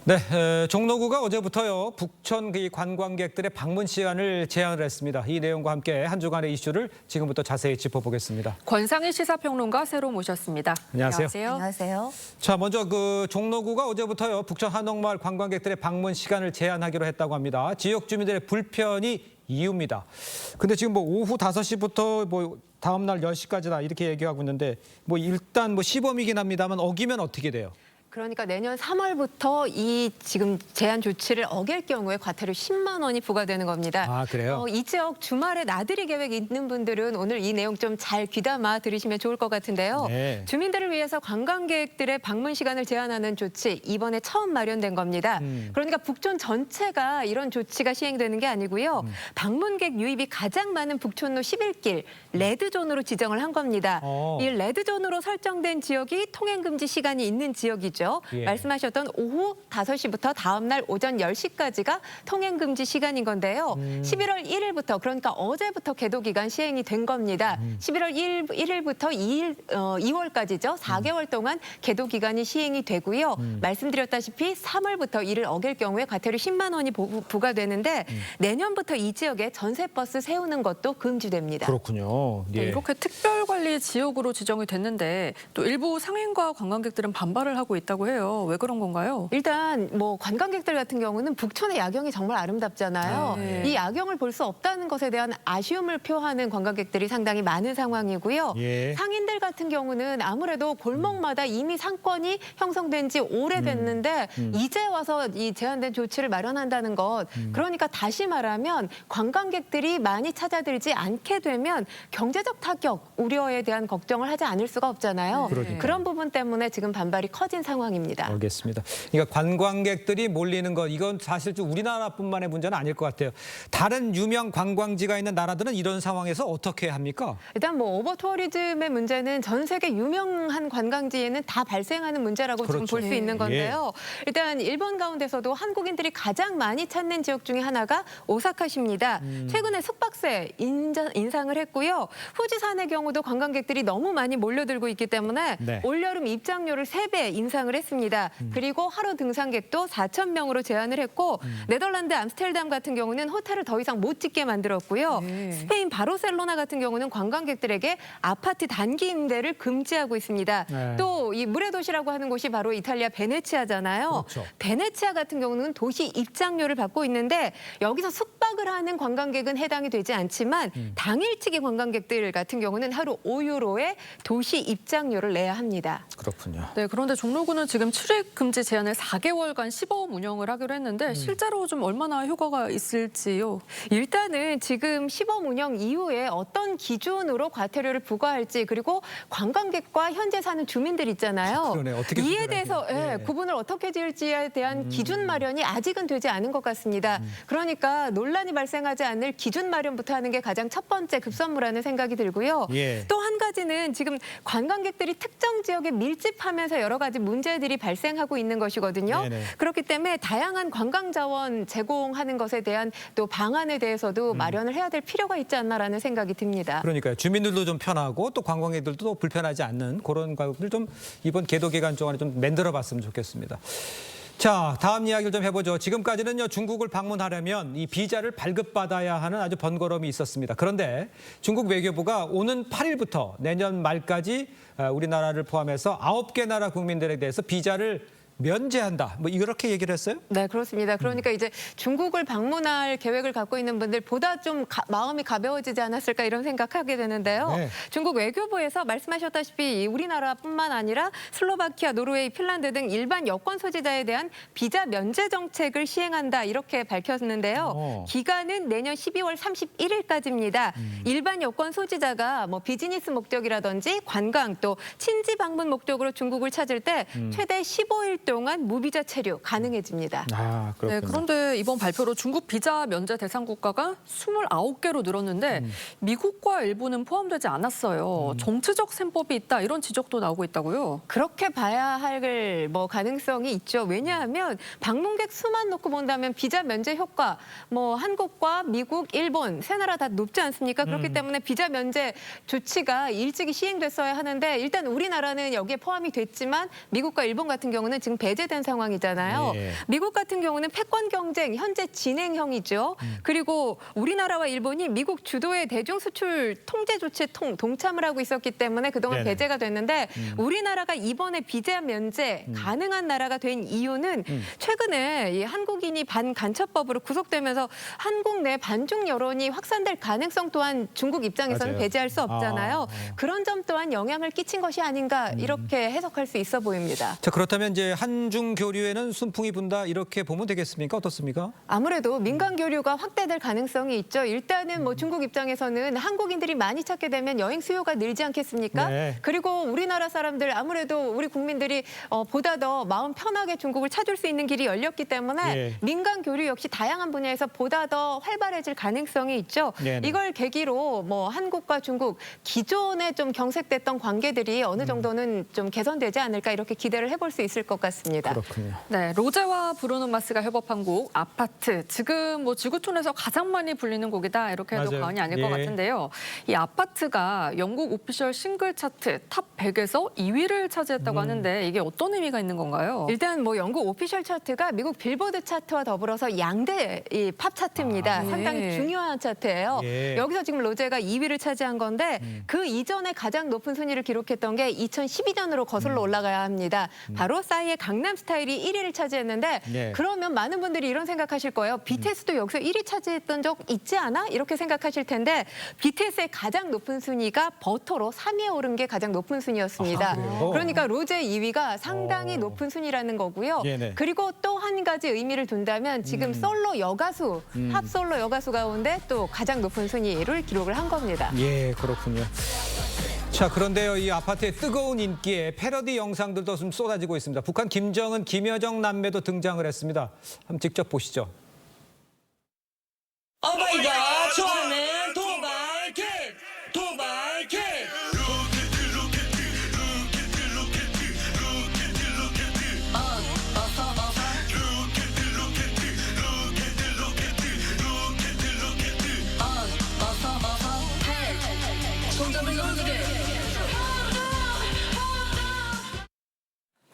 네, 종로구가 어제부터요 북촌 관광객들의 방문 시간을 제한을 했습니다. 이 내용과 함께 한 주간의 이슈를 지금부터 자세히 짚어보겠습니다. 권상일 시사평론가 새로 모셨습니다. 안녕하세요. 안녕하세요. 자, 먼저 종로구가 어제부터요 북촌 한옥마을 관광객들의 방문 시간을 제한하기로 했다고 합니다. 지역 주민들의 불편이 이유입니다. 근데 지금 오후 5시부터 다음 날 10시까지다 이렇게 얘기하고 있는데 일단 시범이긴 합니다만 어기면 어떻게 돼요? 그러니까 내년 3월부터 이 지금 제한 조치를 어길 경우에 과태료 10만 원이 부과되는 겁니다. 아, 그래요? 이 지역 주말에 나들이 계획 있는 분들은 오늘 이 내용 좀 잘 귀담아 들으시면 좋을 것 같은데요. 네. 주민들을 위해서 관광객들의 방문 시간을 제한하는 조치 이번에 처음 마련된 겁니다. 그러니까 북촌 전체가 이런 조치가 시행되는 게 아니고요. 방문객 유입이 가장 많은 북촌로 11길 레드존으로 지정을 한 겁니다. 이 레드존으로 설정된 지역이 통행금지 시간이 있는 지역이죠. 예. 말씀하셨던 오후 5시부터 다음 날 오전 10시까지가 통행금지 시간인 건데요. 11월 1일부터 그러니까 어제부터 계도 기간 시행이 된 겁니다. 11월 1일부터 2월까지죠. 4개월 동안 계도 기간이 시행이 되고요. 말씀드렸다시피 3월부터 이를 어길 경우에 과태료 10만 원이 부과되는데 내년부터 이 지역에 전세버스 세우는 것도 금지됩니다. 그렇군요. 예. 네, 이렇게 특별관리 지역으로 지정이 됐는데 또 일부 상인과 관광객들은 반발을 하고 있다고 해요. 왜 그런 건가요? 일단 관광객들 같은 경우는 북촌의 야경이 정말 아름답잖아요. 네. 이 야경을 볼 수 없다는 것에 대한 아쉬움을 표하는 관광객들이 상당히 많은 상황이고요. 예. 상인들 같은 경우는 아무래도 골목마다 이미 상권이 형성된 지 오래됐는데 이제 와서 이 제한된 조치를 마련한다는 것. 그러니까 다시 말하면 관광객들이 많이 찾아들지 않게 되면 경제적 타격 우려에 대한 걱정을 하지 않을 수가 없잖아요. 그러니까요. 그런 부분 때문에 지금 반발이 커진 상황입니다. 알겠습니다. 그러니까 관광객들이 몰리는 것 이건 사실 좀 우리나라뿐만의 문제는 아닐 것 같아요. 다른 유명 관광지가 있는 나라들은 이런 상황에서 어떻게 합니까? 일단 오버 투어리즘의 문제는 전 세계 유명한 관광지에는 다 발생하는 문제라고 지금 그렇죠. 볼 수 있는 건데요. 일단 일본 가운데서도 한국인들이 가장 많이 찾는 지역 중에 하나가 오사카시입니다. 최근에 숙박세 인상을 했고요. 후지산의 경우도 관광객들이 너무 많이 몰려들고 있기 때문에 네. 올여름 입장료를 3배 인상을 했습니다. 그리고 하루 등산객도 4천 명으로 제한을 했고 네덜란드 암스테르담 같은 경우는 호텔을 더 이상 못 짓게 만들었고요. 스페인 바르셀로나 같은 경우는 관광객들에게 아파트 단기 임대를 금지하고 있습니다. 네. 또 이 물의 도시라고 하는 곳이 바로 이탈리아 베네치아잖아요. 그렇죠. 베네치아 같은 경우는 도시 입장료를 받고 있는데 여기서 숙박을 하는 관광객은 해당이 되지 않지만 당일치기 관광객들 같은 경우는 하루 5유로의 도시 입장료를 내야 합니다. 그렇군요. 네, 그런데 종로구는 지금 출입 금지 제한을 4개월간 시범 운영을 하기로 했는데 실제로 좀 얼마나 효과가 있을지요? 일단은 지금 시범 운영 이후에 어떤 기준으로 과태료를 부과할지 그리고 관광객과 현재 사는 주민들 있잖아요. 그러네. 어떻게 이에 구분을 대해서 할지. 구분을 어떻게 지을지에 대한 기준 마련이 아직은 되지 않은 것 같습니다. 그러니까 논란이 발생하지 않을 기준 마련부터 하는 게 가장 첫 번째 급선무라는 생각이 들고요. 예. 또 한 가지는 지금 관광객들이 특정 지역에 밀집하면서 여러 가지 문제들이 발생하고 있는 것이거든요. 네네. 그렇기 때문에 다양한 관광 자원 제공하는 것에 대한 또 방안에 대해서도 마련을 해야 될 필요가 있지 않나라는 생각이 듭니다. 그러니까요. 주민들도 좀 편하고 또 관광객들도 불편하지 않는 그런 과정을 좀 이번 계도 기간 동안에 좀 만들어봤으면 좋겠습니다. 자, 다음 이야기를 좀 해보죠. 지금까지는요 중국을 방문하려면 이 비자를 발급받아야 하는 아주 번거로움이 있었습니다. 그런데 중국 외교부가 오는 8일부터 내년 말까지 우리나라를 포함해서 9개 나라 국민들에 대해서 비자를 면제한다. 이렇게 얘기를 했어요? 네, 그렇습니다. 그러니까 이제 중국을 방문할 계획을 갖고 있는 분들 보다 좀 마음이 가벼워지지 않았을까 이런 생각하게 되는데요. 네. 중국 외교부에서 말씀하셨다시피 우리나라뿐만 아니라 슬로바키아, 노르웨이, 핀란드 등 일반 여권 소지자에 대한 비자 면제 정책을 시행한다 이렇게 밝혔는데요. 기간은 내년 12월 31일까지입니다. 일반 여권 소지자가 비즈니스 목적이라든지 관광 또 친지 방문 목적으로 중국을 찾을 때 최대 15일 동안 무비자 체류 가능해집니다. 아, 그렇군요. 네, 그런데 이번 발표로 중국 비자 면제 대상 국가가 29개로 늘었는데 미국과 일본은 포함되지 않았어요. 정치적 셈법이 있다 이런 지적도 나오고 있다고요. 그렇게 봐야 할 가능성이 있죠. 왜냐하면 방문객 수만 놓고 본다면 비자 면제 효과 한국과 미국, 일본 세 나라 다 높지 않습니까? 그렇기 때문에 비자 면제 조치가 일찍이 시행됐어야 하는데 일단 우리나라는 여기에 포함이 됐지만 미국과 일본 같은 경우는 지금 지금 배제된 상황이잖아요. 예. 미국 같은 경우는 패권 경쟁 현재 진행형이죠. 그리고 우리나라와 일본이 미국 주도의 대중 수출 통제 조치에 동참을 하고 있었기 때문에 그동안 네네. 배제가 됐는데 우리나라가 이번에 비자 면제 가능한 나라가 된 이유는 최근에 이 한국인이 반간첩법으로 구속되면서 한국 내 반중 여론이 확산될 가능성 또한 중국 입장에서는 맞아요. 배제할 수 없잖아요. 아, 그런 점 또한 영향을 끼친 것이 아닌가 이렇게 해석할 수 있어 보입니다. 자, 그렇다면 이제 한중 교류에는 순풍이 분다 이렇게 보면 되겠습니까? 어떻습니까? 아무래도 민간 교류가 확대될 가능성이 있죠. 일단은 뭐 중국 입장에서는 한국인들이 많이 찾게 되면 여행 수요가 늘지 않겠습니까? 네. 그리고 우리나라 사람들 아무래도 우리 국민들이 보다 더 마음 편하게 중국을 찾을 수 있는 길이 열렸기 때문에 예. 민간 교류 역시 다양한 분야에서 보다 더 활발해질 가능성이 있죠. 네네. 이걸 계기로 뭐 한국과 중국 기존에 좀 경색됐던 관계들이 어느 정도는 좀 개선되지 않을까 이렇게 기대를 해볼 수 있을 것 같습니다. 그렇군요. 네, 로제와 브루노 마스가 협업한 곡 아파트. 지금 뭐 지구촌에서 가장 많이 불리는 곡이다 이렇게 해도 맞아요. 과언이 아닐 것 예. 같은데요. 이 아파트가 영국 오피셜 싱글 차트 탑 100에서 2위를 차지했다고 하는데 이게 어떤 의미가 있는 건가요? 일단 뭐 영국 오피셜 차트가 미국 빌보드 차트와 더불어서 양대 이 팝 차트입니다. 아, 네. 상당히 중요한 차트예요. 예. 여기서 지금 로제가 2위를 차지한 건데 그 이전에 가장 높은 순위를 기록했던 게 2012년으로 거슬러 올라가야 합니다. 바로 싸이의 강남 스타일이 1위를 차지했는데 예. 그러면 많은 분들이 이런 생각하실 거예요. BTS도 여기서 1위 차지했던 적 있지 않아? 이렇게 생각하실 텐데 BTS의 가장 높은 순위가 버터로 3위에 오른 게 가장 높은 순위였습니다. 아, 그래요? 그러니까 로제 2위가 상당히 높은 순위라는 거고요. 네네. 그리고 또 한 가지 의미를 둔다면 지금 솔로 여가수, 팝 솔로 여가수 가운데 또 가장 높은 순위를 기록을 한 겁니다. 예, 그렇군요. 자, 그런데요, 이 아파트의 뜨거운 인기에 패러디 영상들도 좀 쏟아지고 있습니다. 북한 김정은, 김여정 남매도 등장을 했습니다. 한번 직접 보시죠. 어머니가 좋아하는 도발킥 도발킥 손잡을 얼굴에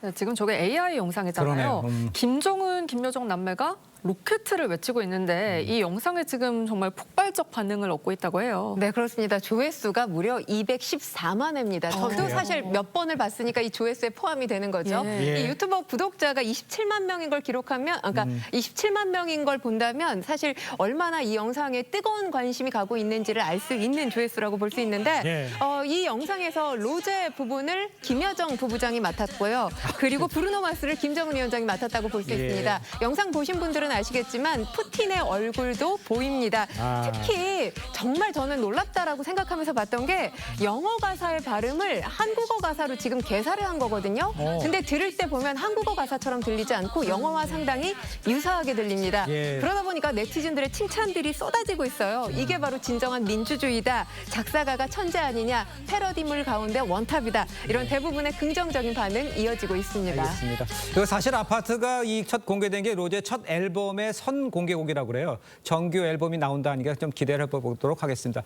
네, 지금 저게 AI 영상이잖아요. 그러네요. 김정은, 김여정 남매가 로켓을 외치고 있는데 이 영상에 지금 정말 폭발적 반응을 얻고 있다고 해요. 네, 그렇습니다. 조회수가 무려 214만 회입니다. 저도 그래요? 사실 몇 번을 봤으니까 이 조회수에 포함이 되는 거죠. 예. 이 유튜버 구독자가 27만 명인 걸 기록하면, 그러니까 27만 명인 걸 본다면 사실 얼마나 이 영상에 뜨거운 관심이 가고 있는지를 알 수 있는 조회수라고 볼 수 있는데 예. 이 영상에서 로제 부분을 김여정 부부장이 맡았고요. 그리고 브루노 마스를 김정은 위원장이 맡았다고 볼 수 예. 있습니다. 영상 보신 분들은 아시겠지만 푸틴의 얼굴도 보입니다. 아. 특히 정말 저는 놀랍다라고 생각하면서 봤던 게 영어 가사의 발음을 한국어 가사로 지금 개사를 한 거거든요. 근데 들을 때 보면 한국어 가사처럼 들리지 않고 영어와 상당히 유사하게 들립니다. 예. 그러다 보니까 네티즌들의 칭찬들이 쏟아지고 있어요. 이게 바로 진정한 민주주의다. 작사가가 천재 아니냐. 패러디물 가운데 원탑이다. 이런 대부분의 긍정적인 반응 이어지고 있습니다. 알겠습니다. 그리고 사실 아파트가 이 첫 공개된 게 로제 첫 앨범의 선 공개곡이라고 그래요. 정규 앨범이 나온다니까 좀 기대를 해보도록 하겠습니다.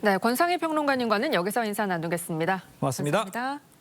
네, 권상희 평론가님과는 여기서 인사 나누겠습니다. 고맙습니다. 감사합니다.